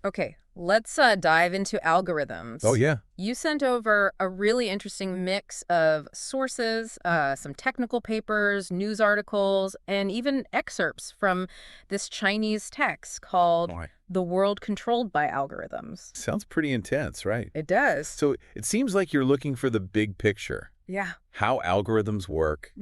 Okay, let's dive into algorithms. Oh, yeah. You sent over a really interesting mix of sources, some technical papers, news articles, and even excerpts from this Chinese text called Why? The World Controlled by Algorithms. Sounds pretty intense, right? It does. So it seems like you're looking for the big picture. Yeah. How algorithms work,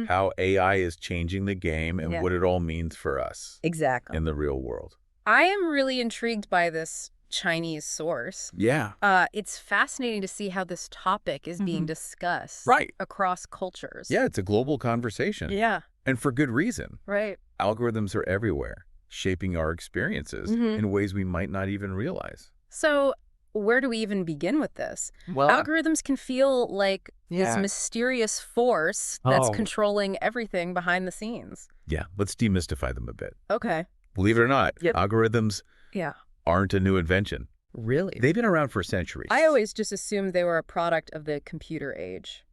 how AI is changing the game, and Yeah. what it all means for us Exactly. in the real world. I am really intrigued by this Chinese source. Yeah. It's fascinating to see how this topic is being discussed Right. across cultures. Yeah, it's a global conversation. Yeah, And for good reason. right. Algorithms are everywhere, shaping our experiences in ways we might not even realize. So where do we even begin with this? Well, Algorithms can feel like this Yeah. mysterious force that's Oh. controlling everything behind the scenes. yeah, let's demystify them a bit. Okay. Believe it or not, Yep. algorithms Yeah. aren't a new invention. Really? They've been around for centuries. I always just assumed they were a product of the computer age.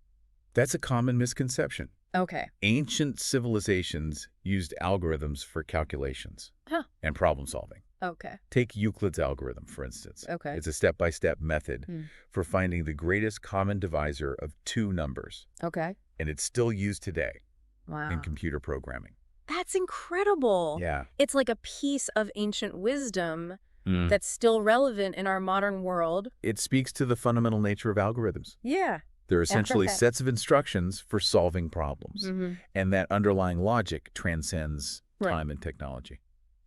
That's a common misconception. Okay. Ancient civilizations used algorithms for calculations Huh. and problem solving. Okay. Take Euclid's algorithm, for instance. Okay. It's a step-by-step method Hmm. for finding the greatest common divisor of two numbers, Okay. and it's still used today Wow. in computer programming. That's incredible. Yeah. It's like a piece of ancient wisdom Mm. that's still relevant in our modern world. It speaks to the fundamental nature of algorithms. Yeah. They're essentially that. sets of instructions for solving problems, Mhm. and that underlying logic transcends Right. time and technology.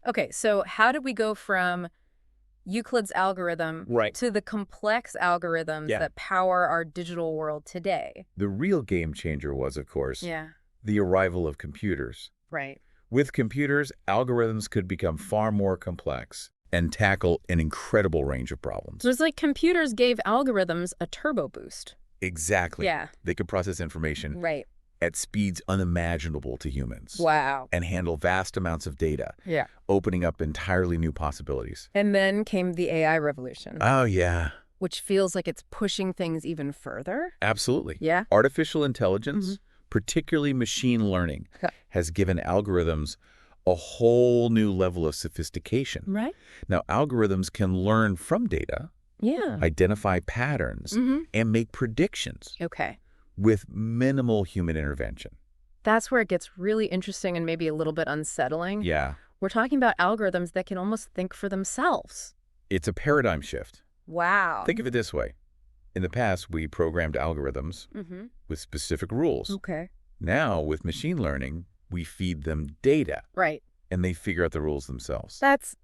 Okay, so how did we go from Euclid's algorithm Right. to the complex algorithms Yeah. that power our digital world today? The real game changer was, of course, Yeah, the arrival of computers. right. With computers, algorithms could become far more complex and tackle an incredible range of problems. So it's like computers gave algorithms a turbo boost. Exactly. Yeah, They could process information right. at speeds unimaginable to humans Wow. and handle vast amounts of data, Yeah. opening up entirely new possibilities. And then came the AI revolution, Oh, yeah. which feels like it's pushing things even further. Absolutely. Yeah. Artificial intelligence, particularly machine learning, Yeah. has given algorithms a whole new level of sophistication. Right? Now, algorithms can learn from data, Yeah. identify patterns, and make predictions Okay. with minimal human intervention. That's where it gets really interesting and maybe a little bit unsettling. Yeah. We're talking about algorithms that can almost think for themselves. It's a paradigm shift. Wow. Think of it this way. In the past, we programmed algorithms with specific rules. Okay. Now, with machine learning, we feed them data, Right. and they figure out the rules themselves. That's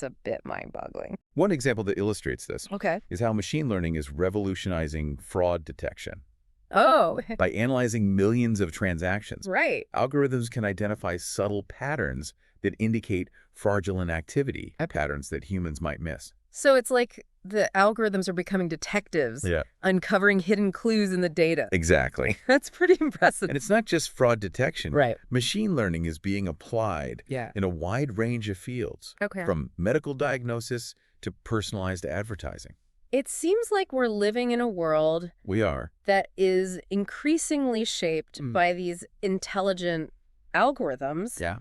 a bit mind-boggling. One example that illustrates this Okay. is how machine learning is revolutionizing fraud detection. Oh, By analyzing millions of transactions, right. algorithms can identify subtle patterns that indicate fraudulent activity, patterns that humans might miss. So it's like the algorithms are becoming detectives, Yeah. uncovering hidden clues in the data. Exactly. That's pretty impressive. And it's not just fraud detection. Right. Machine learning is being applied Yeah. in a wide range of fields, Okay. from medical diagnosis to personalized advertising. It seems like we're living in a world We are. that is increasingly shaped by these intelligent algorithms. Yeah.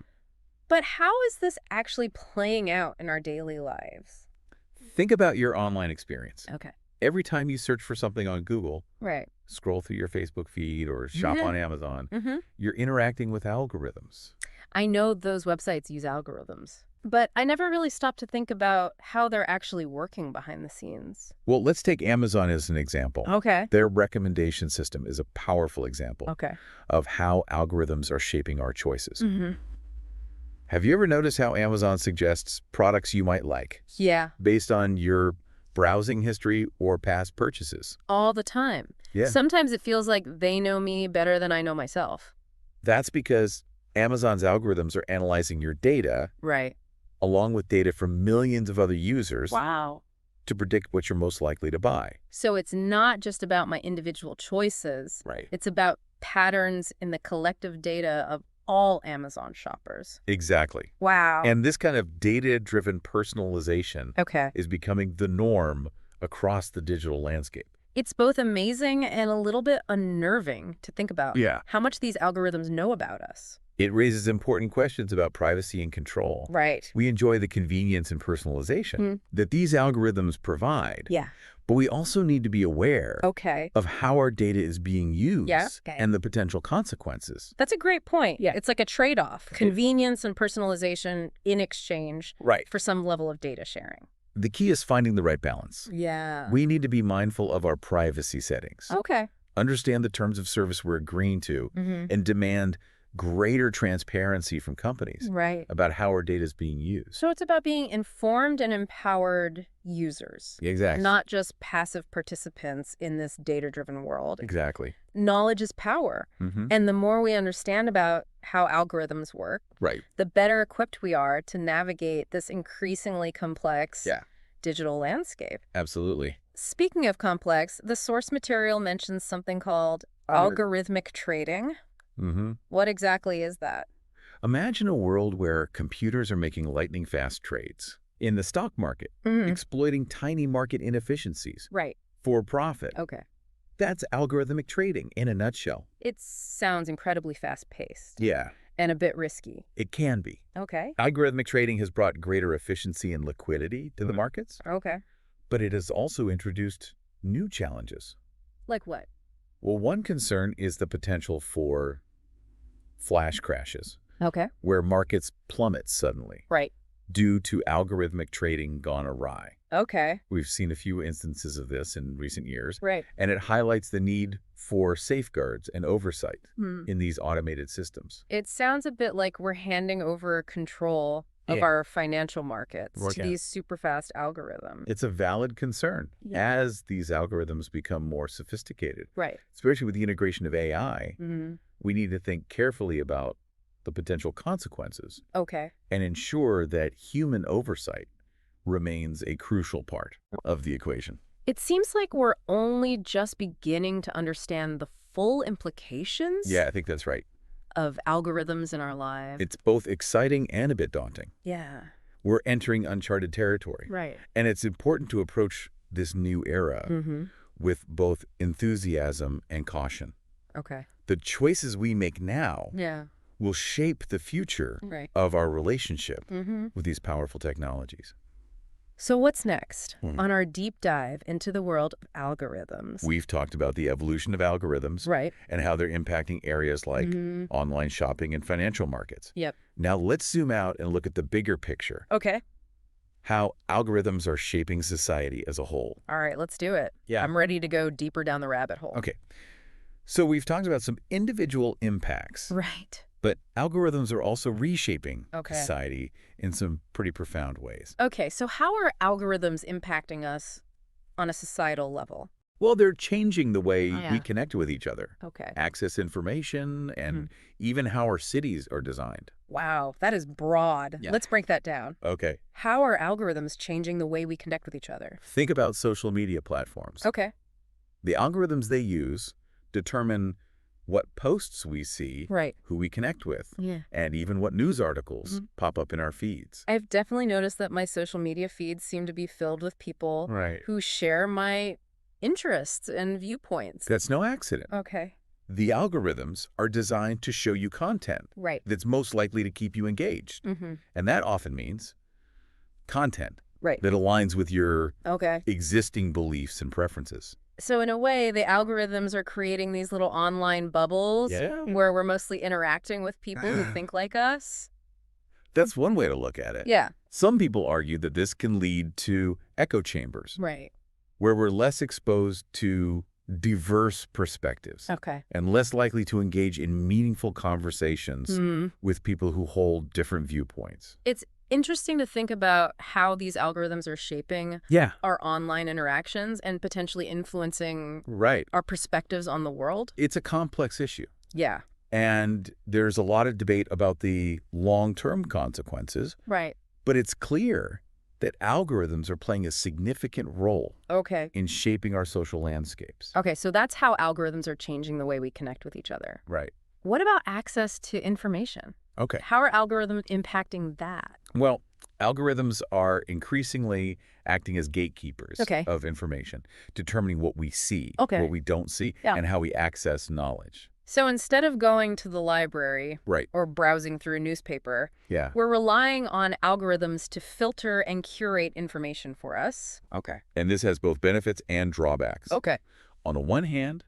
But how is this actually playing out in our daily lives? Think about your online experience. Okay. Every time you search for something on Google, Right. scroll through your Facebook feed, or shop on Amazon, Mm-hmm. you're interacting with algorithms. I know those websites use algorithms, but I never really stopped to think about how they're actually working behind the scenes. Well, let's take Amazon as an example. Okay. Their recommendation system is a powerful example Okay. of how algorithms are shaping our choices. Mm-hmm. Have you ever noticed how Amazon suggests products you might like Yeah, based on your browsing history or past purchases? all the time. Yeah. Sometimes it feels like they know me better than I know myself. That's because Amazon's algorithms are analyzing your data Right. along with data from millions of other users Wow. to predict what you're most likely to buy. So it's not just about my individual choices. Right. It's about patterns in the collective data of all Amazon shoppers. Exactly. Wow. And this kind of data-driven personalization Okay. is becoming the norm across the digital landscape. It's both amazing and a little bit unnerving to think about Yeah. how much these algorithms know about us. It raises important questions about privacy and control. Right. We enjoy the convenience and personalization that these algorithms provide, Yeah. but we also need to be aware Okay. of how our data is being used Okay. and the potential consequences. That's a great point. Yeah. It's like a trade-off. Convenience and personalization in exchange Right. for some level of data sharing. The key is finding the right balance. Yeah. We need to be mindful of our privacy settings, Okay. understand the terms of service we're agreeing to, and demand greater transparency from companies Right. about how our data is being used. So it's about being informed and empowered users, Exactly. not just passive participants in this data-driven world. Exactly. Knowledge is power. And the more we understand about how algorithms work, Right. the better equipped we are to navigate this increasingly complex digital landscape. Absolutely. Speaking of complex, the source material mentions something called algorithmic trading. What exactly is that? Imagine a world where computers are making lightning-fast trades in the stock market, exploiting tiny market inefficiencies Right. for profit. Okay. That's algorithmic trading in a nutshell. It sounds incredibly fast-paced. Yeah, And a bit risky. it can be. Okay. Algorithmic trading has brought greater efficiency and liquidity to the markets, Okay. but it has also introduced new challenges. Like what? Well, one concern is the potential for flash crashes, Okay. where markets plummet suddenly Right. due to algorithmic trading gone awry. Okay. We've seen a few instances of this in recent years, Right. and it highlights the need for safeguards and oversight in these automated systems. It sounds a bit like we're handing over control of our financial markets to these super fast algorithms. It's a valid concern as these algorithms become more sophisticated, Right. especially with the integration of AI. We need to think carefully about the potential consequences Okay. and ensure that human oversight remains a crucial part of the equation. It seems like we're only just beginning to understand the full implications Yeah, I think that's right. of algorithms in our lives. It's both exciting and a bit daunting. Yeah. We're entering uncharted territory. Right. And it's important to approach this new era with both enthusiasm and caution. Okay. The choices we make now Yeah. will shape the future Right. of our relationship with these powerful technologies. So what's next on our deep dive into the world of algorithms? We've talked about the evolution of algorithms Right. and how they're impacting areas like online shopping and financial markets. Yep. Now let's zoom out and look at the bigger picture, Okay. how algorithms are shaping society as a whole. All right, let's do it. Yeah. I'm ready to go deeper down the rabbit hole. Okay. So we've talked about some individual impacts, Right. but algorithms are also reshaping Okay. society in some pretty profound ways. Okay, so how are algorithms impacting us on a societal level? Well, they're changing the way Oh, yeah. we connect with each other, Okay. access information, and even how our cities are designed. Wow, that is broad. Yeah. Let's break that down. Okay. How are algorithms changing the way we connect with each other? Think about social media platforms. Okay. The algorithms they use determine what posts we see, Right. who we connect with, Yeah. and even what news articles pop up in our feeds. I've definitely noticed that my social media feeds seem to be filled with people Right. who share my interests and viewpoints. That's no accident. Okay. The algorithms are designed to show you content Right. that's most likely to keep you engaged. And that often means content Right. that aligns with your Okay. existing beliefs and preferences. So in a way, the algorithms are creating these little online bubbles where we're mostly interacting with people who think like us. That's one way to look at it. Yeah. Some people argue that this can lead to echo chambers, Right. where we're less exposed to diverse perspectives Okay. and less likely to engage in meaningful conversations with people who hold different viewpoints. It's interesting to think about how these algorithms are shaping Yeah. our online interactions and potentially influencing Right. our perspectives on the world. It's a complex issue. Yeah. And there's a lot of debate about the long-term consequences, Right. but it's clear that algorithms are playing a significant role Okay. in shaping our social landscapes. Okay, so that's how algorithms are changing the way we connect with each other. Right. What about access to information? Okay. How are algorithms impacting that? Well, Algorithms are increasingly acting as gatekeepers Okay. of information, determining what we see, Okay. what we don't see, Yeah. and how we access knowledge. So instead of going to the library Right. or browsing through a newspaper, Yeah. we're relying on algorithms to filter and curate information for us. Okay. And this has both benefits and drawbacks. Okay. On the one hand,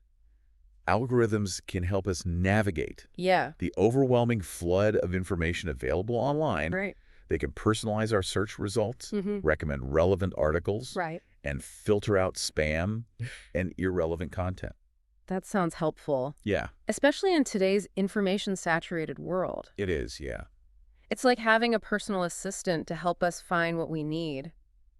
algorithms can help us navigate Yeah. the overwhelming flood of information available online. Right. They can personalize our search results, Mm-hmm. recommend relevant articles, Right. and filter out spam and irrelevant content. That sounds helpful, Yeah, especially in today's information-saturated world. it is, yeah. It's like having a personal assistant to help us find what we need.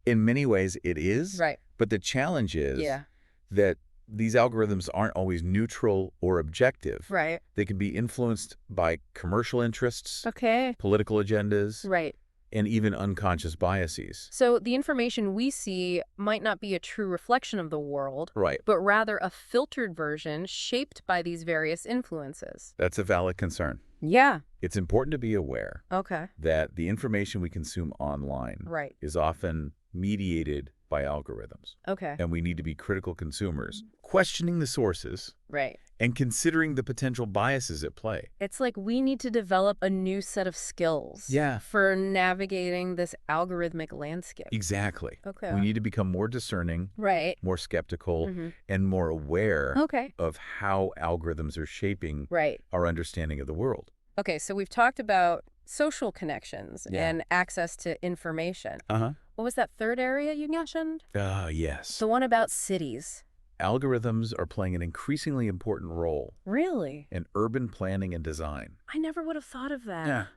In many ways, it is. Right. But the challenge is Yeah. that these algorithms aren't always neutral or objective. Right. They can be influenced by commercial interests, Okay. political agendas, Right. and even unconscious biases. So the information we see might not be a true reflection of the world, Right. but rather a filtered version shaped by these various influences. That's a valid concern. Yeah. It's important to be aware Okay. that the information we consume online Right. is often mediated by algorithms, Okay. and we need to be critical consumers, questioning the sources Right. and considering the potential biases at play. It's like we need to develop a new set of skills Yeah. for navigating this algorithmic landscape. Exactly. Okay. We need to become more discerning, Right. more skeptical, Mhm. and more aware Okay. of how algorithms are shaping Right. our understanding of the world. Okay, so we've talked about social connections Yeah. and access to information. Uh-huh. What was that third area you mentioned? Yes. The one about cities. Algorithms are playing an increasingly important role Really? in urban planning and design. I never would have thought of that.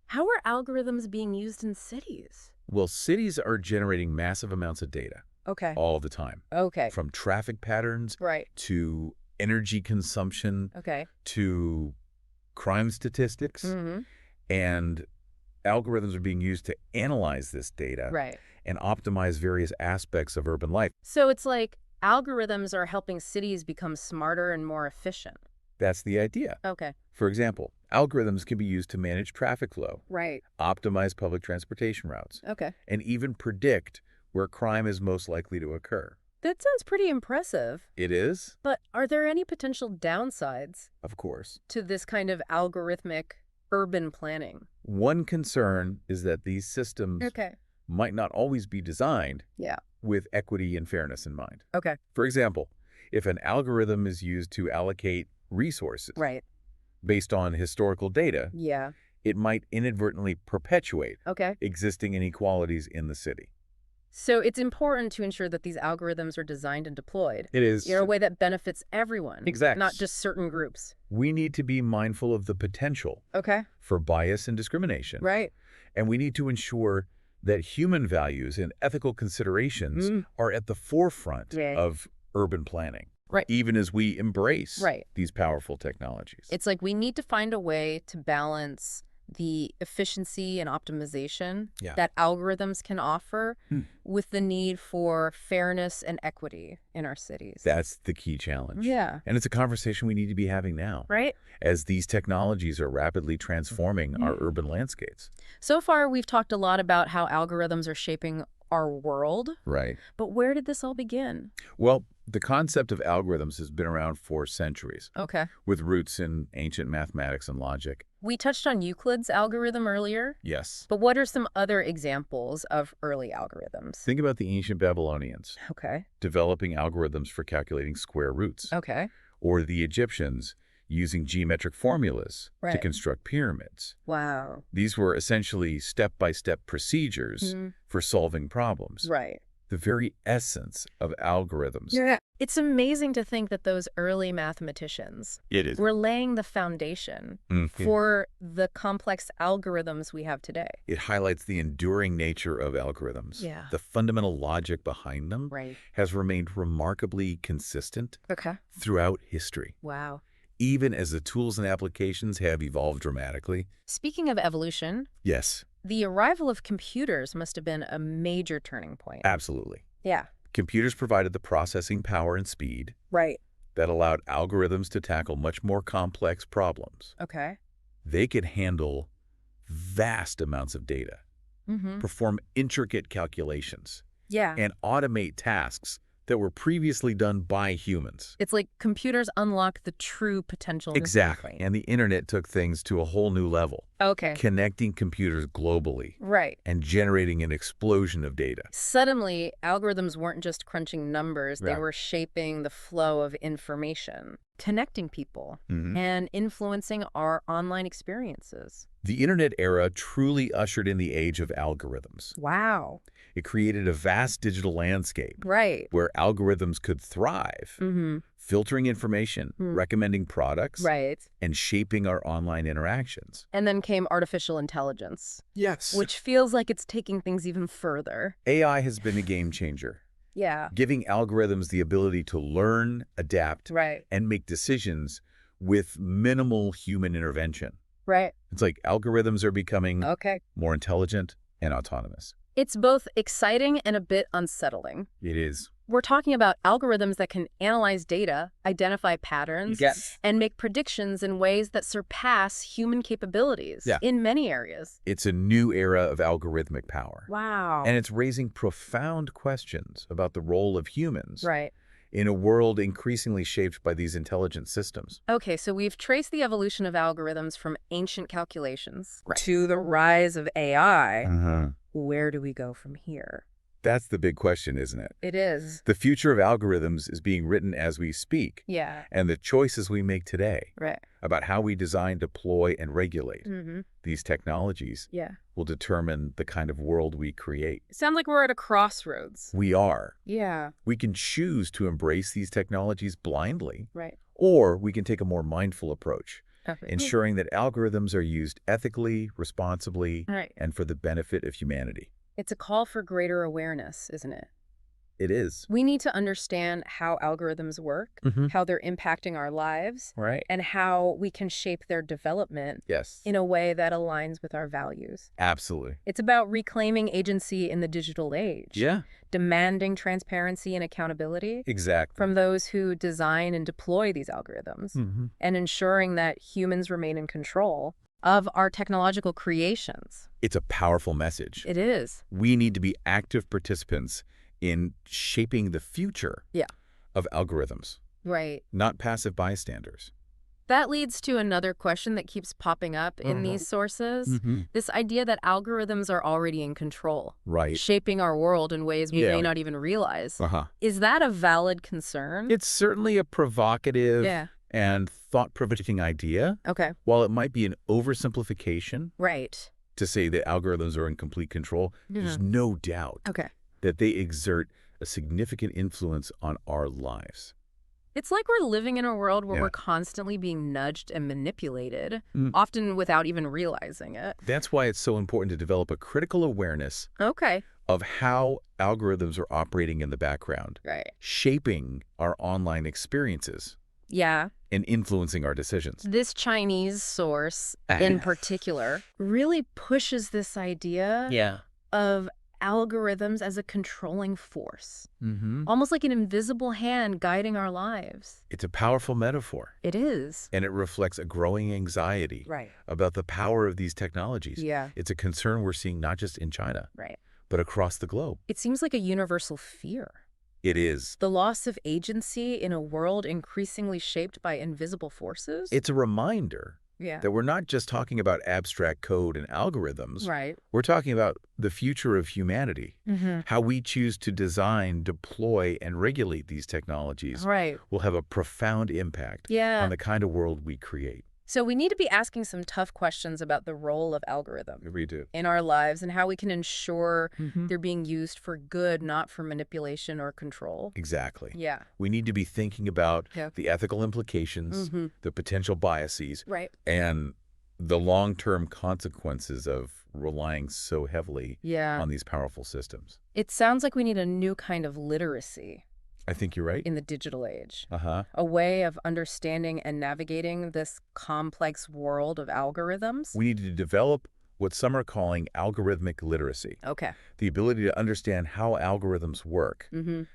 How are algorithms being used in cities? Well, cities are generating massive amounts of data Okay. all the time, Okay. from traffic patterns Right. to energy consumption Okay. to crime statistics. Mm-hmm. And algorithms are being used to analyze this data Right. and optimize various aspects of urban life. So it's like algorithms are helping cities become smarter and more efficient. That's the idea. Okay. For example, algorithms can be used to manage traffic flow, Right. optimize public transportation routes, Okay. and even predict where crime is most likely to occur. That sounds pretty impressive. It is, But are there any potential downsides of course. to this kind of algorithmic urban planning? One concern is that these systems Okay. might not always be designed Yeah. with equity and fairness in mind. Okay. For example, if an algorithm is used to allocate resources Right. based on historical data, Yeah. it might inadvertently perpetuate Okay. existing inequalities in the city. So it's important to ensure that these algorithms are designed and deployed It is. in a way that benefits everyone. Exactly. Not just certain groups. We need to be mindful of the potential Okay. for bias and discrimination. Right. And we need to ensure that human values and ethical considerations are at the forefront Yeah. of urban planning. Right. Even as we embrace Right. these powerful technologies. It's like we need to find a way to balance the efficiency and optimization Yeah. that algorithms can offer with the need for fairness and equity in our cities. That's the key challenge. Yeah. And it's a conversation we need to be having now, Right? as these technologies are rapidly transforming our urban landscapes. So far, we've talked a lot about how algorithms are shaping our world, Right. but where did this all begin? Well, the concept of algorithms has been around for centuries, Okay. with roots in ancient mathematics and logic. We touched on Euclid's algorithm earlier, Yes. but what are some other examples of early algorithms? Think about the ancient Babylonians Okay. developing algorithms for calculating square roots, Okay. or the Egyptians using geometric formulas to Right. construct pyramids. Wow. These were essentially step-by-step procedures for solving problems. Right. The very essence of algorithms. Yeah. It's amazing to think that those early mathematicians It is. were laying the foundation for the complex algorithms we have today. It highlights the enduring nature of algorithms. Yeah. The fundamental logic behind them Right. has remained remarkably consistent Okay. throughout history, Wow. even as the tools and applications have evolved dramatically. Speaking of evolution, Yes, the arrival of computers must have been a major turning point. absolutely. Yeah. Computers provided the processing power and speed Right. that allowed algorithms to tackle much more complex problems. Okay. They could handle vast amounts of data, perform intricate calculations, Yeah. and automate tasks that were previously done by humans. It's like computers unlock the true potential of this Exactly. brain. And the internet took things to a whole new level, Okay. connecting computers globally Right. and generating an explosion of data. Suddenly, algorithms weren't just crunching numbers, they Yeah. were shaping the flow of information, connecting people, and influencing our online experiences. The internet era truly ushered in the age of algorithms. Wow. It created a vast digital landscape Right. where algorithms could thrive, filtering information, recommending products, Right. and shaping our online interactions. And then came artificial intelligence, Yes. which feels like it's taking things even further. AI has been a game changer, Yeah. giving algorithms the ability to learn, adapt, Right. and make decisions with minimal human intervention. Right. It's like algorithms are becoming Okay. more intelligent and autonomous. It's both exciting and a bit unsettling. It is. We're talking about algorithms that can analyze data, identify patterns, Yes. and make predictions in ways that surpass human capabilities in many areas. It's a new era of algorithmic power. Wow. And it's raising profound questions about the role of humans Right. in a world increasingly shaped by these intelligent systems. Okay, so we've traced the evolution of algorithms from ancient calculations to the rise of AI. Where do we go from here? That's the big question, isn't it? It is. The future of algorithms is being written as we speak. Yeah. And the choices we make today Right. about how we design, deploy, and regulate these technologies Yeah. will determine the kind of world we create. It sounds like we're at a crossroads. We are. Yeah. We can choose to embrace these technologies blindly, Right. or we can take a more mindful approach, Okay. ensuring that algorithms are used ethically, responsibly, Right. and for the benefit of humanity. It's a call for greater awareness, isn't it? It is. We need to understand how algorithms work, how they're impacting our lives, Right. and how we can shape their development Yes. in a way that aligns with our values. Absolutely. It's about reclaiming agency in the digital age, Yeah. demanding transparency and accountability Exactly. from those who design and deploy these algorithms, and ensuring that humans remain in control of our technological creations. It's a powerful message. It is. We need to be active participants in shaping the future of algorithms, Right. not passive bystanders. That leads to another question that keeps popping up in these sources. This idea that algorithms are already in control, Right. shaping our world in ways we may not even realize. Is that a valid concern? It's certainly a provocative Yeah. and thought-provoking idea. Okay. While it might be an oversimplification Right. to say that algorithms are in complete control, there's no doubt Okay. that they exert a significant influence on our lives. It's like we're living in a world where Yeah. we're constantly being nudged and manipulated, often without even realizing it. That's why it's so important to develop a critical awareness Okay. of how algorithms are operating in the background, Right. shaping our online experiences Yeah. and influencing our decisions. This Chinese source in particular really pushes this idea of algorithms as a controlling force, almost like an invisible hand guiding our lives. It's a powerful metaphor, It is. and it reflects a growing anxiety Right. about the power of these technologies. Yeah. It's a concern we're seeing not just in China, Right. but across the globe. It seems like a universal fear. It is. The loss of agency in a world increasingly shaped by invisible forces? It's a reminder that we're not just talking about abstract code and algorithms. Right. We're talking about the future of humanity. How we choose to design, deploy, and regulate these technologies Right. will have a profound impact on the kind of world we create. So we need to be asking some tough questions about the role of algorithms We do. in our lives and how we can ensure they're being used for good, not for manipulation or control. Exactly. Yeah. We need to be thinking about the ethical implications, the potential biases, Right. and the long-term consequences of relying so heavily Yeah. on these powerful systems. It sounds like we need a new kind of literacy I think you're right. in the digital age. Uh-huh. A way of understanding and navigating this complex world of algorithms. We need to develop what some are calling algorithmic literacy. Okay. The ability to understand how algorithms work,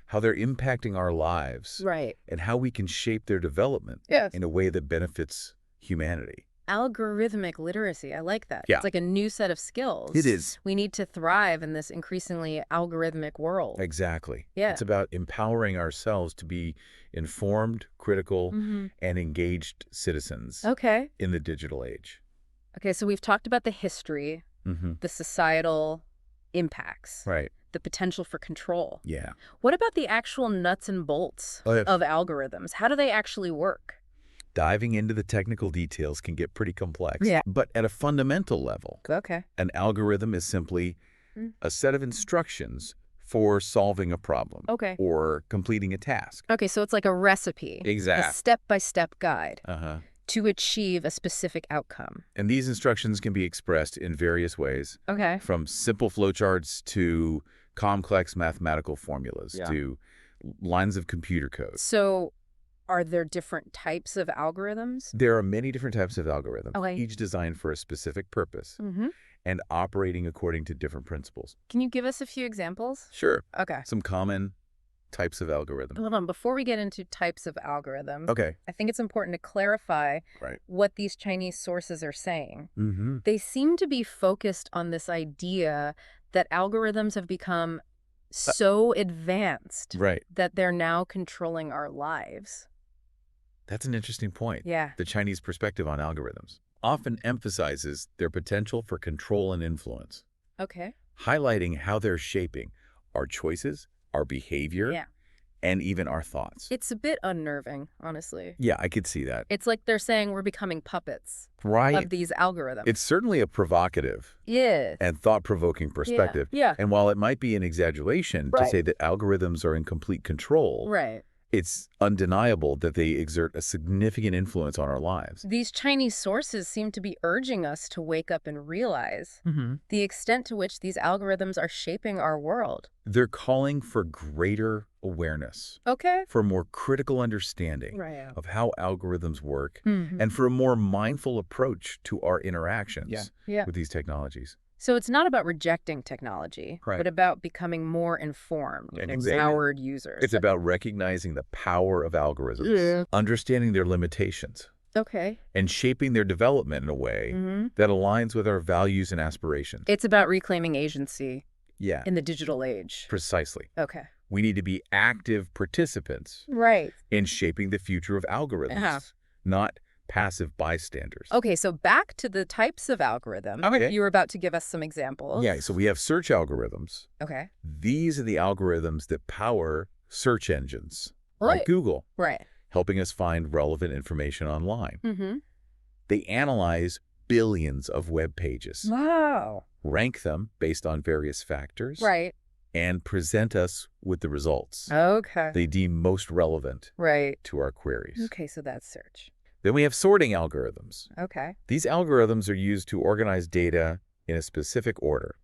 how they're impacting our lives, Right. and how we can shape their development Yes. in a way that benefits humanity. Algorithmic literacy. I like that. Yeah. It's like a new set of skills. It is. We need to thrive in this increasingly algorithmic world. Exactly. Yeah. It's about empowering ourselves to be informed, critical, and engaged citizens in the digital age. Okay, so we've talked about the history, the societal impacts, the potential for control. Yeah. What about the actual nuts and bolts of algorithms? How do they actually work? Diving into the technical details can get pretty complex. Yeah. But at a fundamental level, an algorithm is simply a set of instructions for solving a problem or completing a task. Okay, so it's like a recipe. Exactly. A step-by-step guide to achieve a specific outcome. And these instructions can be expressed in various ways. From simple flowcharts to complex mathematical formulas to lines of computer code. So are there different types of algorithms? There are many different types of algorithms, each designed for a specific purpose and operating according to different principles. Can you give us a few examples? Sure. Okay. Some common types of algorithms. Hold on. Before we get into types of algorithms, I think it's important to clarify what these Chinese sources are saying. They seem to be focused on this idea that algorithms have become so advanced that they're now controlling our lives. That's an interesting point. Yeah. The Chinese perspective on algorithms often emphasizes their potential for control and influence. Highlighting how they're shaping our choices, our behavior, and even our thoughts. It's a bit unnerving, honestly. Yeah, I could see that. It's like they're saying we're becoming puppets of these algorithms. It's certainly a provocative and thought-provoking perspective. And while it might be an exaggeration to say that algorithms are in complete control, it's undeniable that they exert a significant influence on our lives. These Chinese sources seem to be urging us to wake up and realize the extent to which these algorithms are shaping our world. They're calling for greater awareness, for more critical understanding of how algorithms work, and for a more mindful approach to our interactions with these technologies. So it's not about rejecting technology, but about becoming more informed and empowered users. It's about recognizing the power of algorithms, understanding their limitations, and shaping their development in a way that aligns with our values and aspirations. It's about reclaiming agency in the digital age. Precisely. We need to be active participants in shaping the future of algorithms, not passive bystanders. Okay, so back to the types of algorithms. You were about to give us some examples. Yeah, so we have search algorithms. These are the algorithms that power search engines, like Google, helping us find relevant information online. They analyze billions of web pages, rank them based on various factors, and present us with the results they deem most relevant to our queries. Okay, so that's search. Then we have sorting algorithms. Okay. These algorithms are used to organize data in a specific order,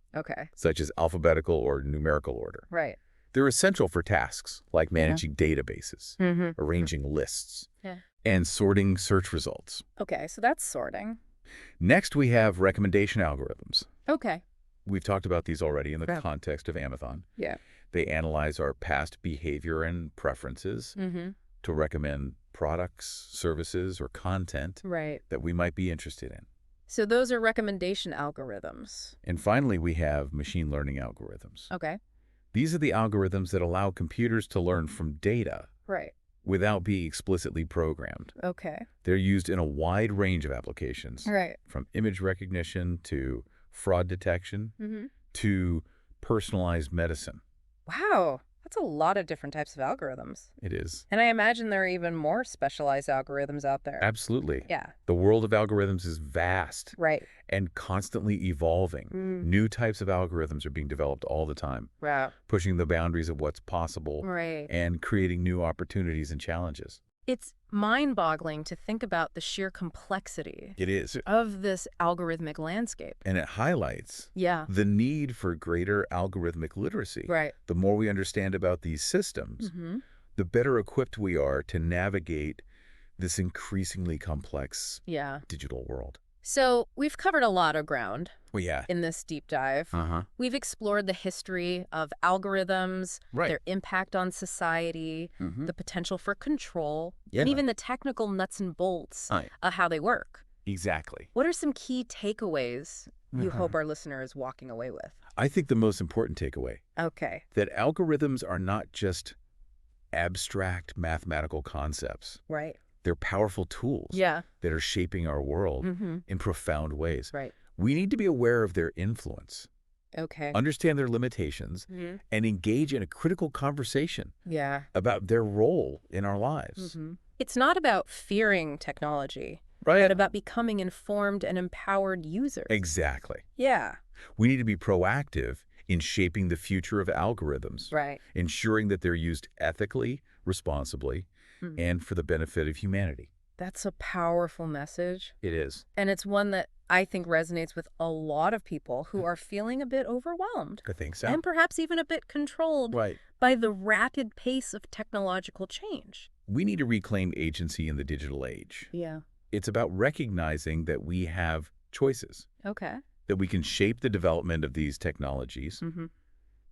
such as alphabetical or numerical order. They're essential for tasks like managing databases, arranging lists, and sorting search results. Okay, so that's sorting. Next, we have recommendation algorithms. Okay. We've talked about these already in the context of Amazon. They analyze our past behavior and preferences to recommend products, services, or content that we might be interested in. So those are recommendation algorithms. And finally, we have machine learning algorithms. These are the algorithms that allow computers to learn from data without being explicitly programmed. They're used in a wide range of applications, from image recognition to fraud detection to personalized medicine. Wow. That's a lot of different types of algorithms. It is. And I imagine there are even more specialized algorithms out there. Absolutely. The world of algorithms is vast and constantly evolving. New types of algorithms are being developed all the time, pushing the boundaries of what's possible and creating new opportunities and challenges. It's mind-boggling to think about the sheer complexity of this algorithmic landscape. And it highlights the need for greater algorithmic literacy. The more we understand about these systems, the better equipped we are to navigate this increasingly complex digital world. So we've covered a lot of ground Well, in this deep dive. We've explored the history of algorithms, their impact on society, the potential for control, and even the technical nuts and bolts of how they work. Exactly. What are some key takeaways you hope our listener is walking away with? I think the most important takeaway. Okay. That algorithms are not just abstract mathematical concepts. Right. They're powerful tools that are shaping our world in profound ways. Right. We need to be aware of their influence. Okay. Understand their limitations and engage in a critical conversation about their role in our lives. It's not about fearing technology, but about becoming informed and empowered users. Exactly. Yeah. We need to be proactive in shaping the future of algorithms, ensuring that they're used ethically, responsibly, and for the benefit of humanity. That's a powerful message. It is. And it's one that I think resonates with a lot of people who are feeling a bit overwhelmed. I think so. And perhaps even a bit controlled by the rapid pace of technological change. We need to reclaim agency in the digital age. Yeah. It's about recognizing that we have choices. Okay. That we can shape the development of these technologies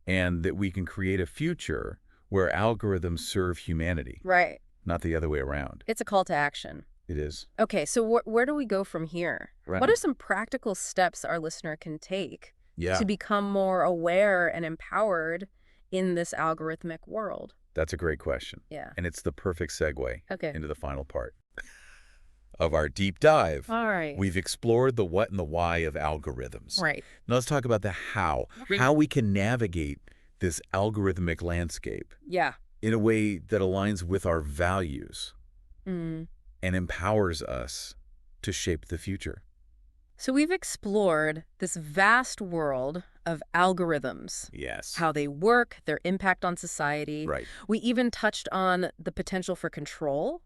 and that we can create a future where algorithms serve humanity. Right. Not the other way around. It's a call to action. It is. Okay, so where do we go from here? Right. What are some practical steps our listener can take to become more aware and empowered in this algorithmic world? That's a great question. Yeah. And it's the perfect segue Okay. into the final part of our deep dive. All right. We've explored the what and the why of algorithms. Right. Now let's talk about the how we can navigate this algorithmic landscape in a way that aligns with our values and empowers us to shape the future. So we've explored this vast world of algorithms. Yes. How they work, their impact on society. Right. We even touched on the potential for control.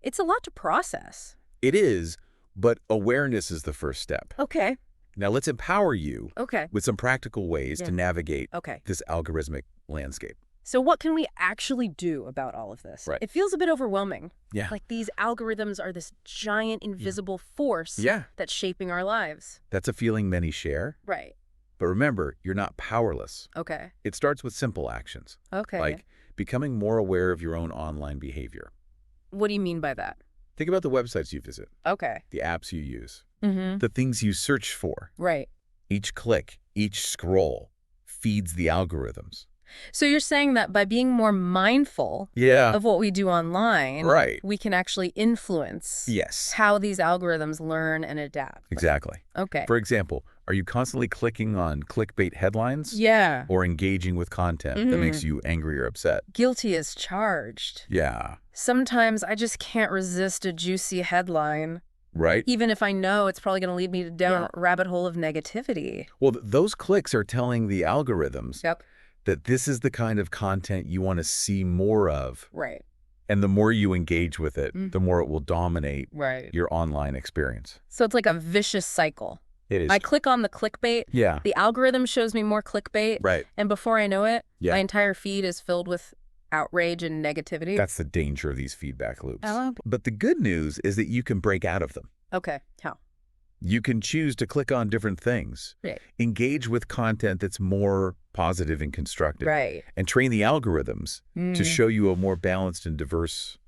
It's a lot to process. It is, but awareness is the first step. Okay. Now let's empower you with some practical ways to navigate this algorithmic landscape. So what can we actually do about all of this? Right. It feels a bit overwhelming. Yeah. Like these algorithms are this giant invisible force that's shaping our lives. That's a feeling many share. Right. But remember, you're not powerless. Okay. It starts with simple actions. Okay. Like becoming more aware of your own online behavior. What do you mean by that? Think about the websites you visit. Okay. The apps you use. The things you search for. Right. Each click, each scroll feeds the algorithms. So you're saying that by being more mindful of what we do online, we can actually influence how these algorithms learn and adapt. Exactly. Okay. For example, are you constantly clicking on clickbait headlines? Yeah. Or engaging with content that makes you angry or upset? Guilty as charged. Yeah. Sometimes I just can't resist a juicy headline. Right. Even if I know it's probably going to lead me down a rabbit hole of negativity. Well, those clicks are telling the algorithms that this is the kind of content you want to see more of. Right. And the more you engage with it, the more it will dominate your online experience. So it's like a vicious cycle. It is. I click on the clickbait. Yeah. The algorithm shows me more clickbait. Right. And before I know it, my entire feed is filled with outrage and negativity. That's the danger of these feedback loops. Oh. But the good news is that you can break out of them. Okay. How? You can choose to click on different things. Right. Engage with content that's more positive and constructive. Right. And train the algorithms to show you a more balanced and diverse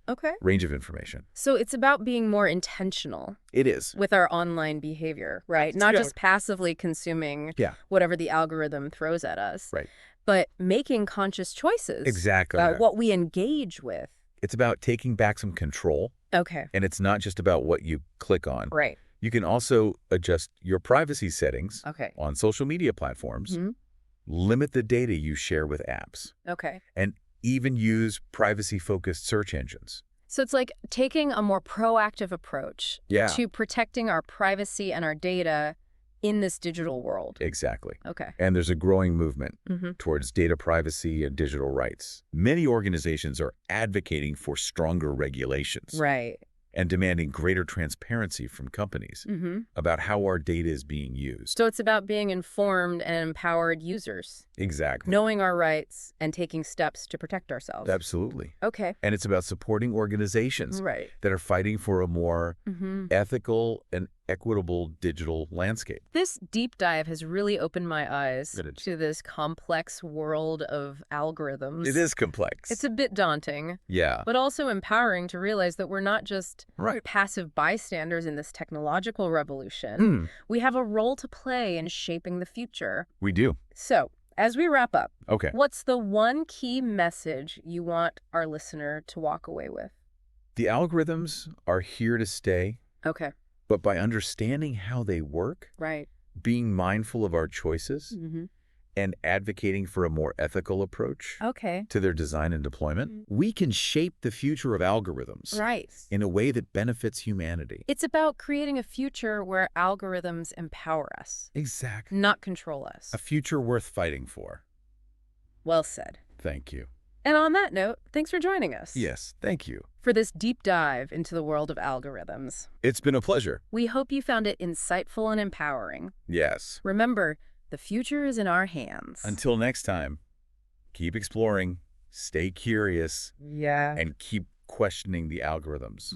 range of information. So it's about being more intentional. It is. With our online behavior, right? Not just passively consuming whatever the algorithm throws at us. Right. But making conscious choices. Exactly. About what we engage with. It's about taking back some control. Okay. And it's not just about what you click on. Right. You can also adjust your privacy settings on social media platforms. Limit the data you share with apps. Okay. And even use privacy-focused search engines. So it's like taking a more proactive approach to protecting our privacy and our data in this digital world. Exactly. Okay. And there's a growing movement towards data privacy and digital rights. Many organizations are advocating for stronger regulations. Right. And demanding greater transparency from companies about how our data is being used. So it's about being informed and empowered users. Exactly. Knowing our rights and taking steps to protect ourselves. Absolutely. Okay. And it's about supporting organizations that are fighting for a more ethical and equitable digital landscape. This deep dive has really opened my eyes to this complex world of algorithms. It is complex. It's a bit daunting. Yeah. But also empowering to realize that we're not just passive bystanders in this technological revolution. We have a role to play in shaping the future. We do. So, as we wrap up, what's the one key message you want our listener to walk away with? The algorithms are here to stay. Okay. But by understanding how they work, being mindful of our choices, and advocating for a more ethical approach to their design and deployment, we can shape the future of algorithms in a way that benefits humanity. It's about creating a future where algorithms empower us. Exactly. Not control us. A future worth fighting for. Well said. Thank you. And on that note, thanks for joining us. Yes, thank you. For this deep dive into the world of algorithms. It's been a pleasure. We hope you found it insightful and empowering. Yes. Remember, the future is in our hands. Until next time, keep exploring, stay curious, and keep questioning the algorithms.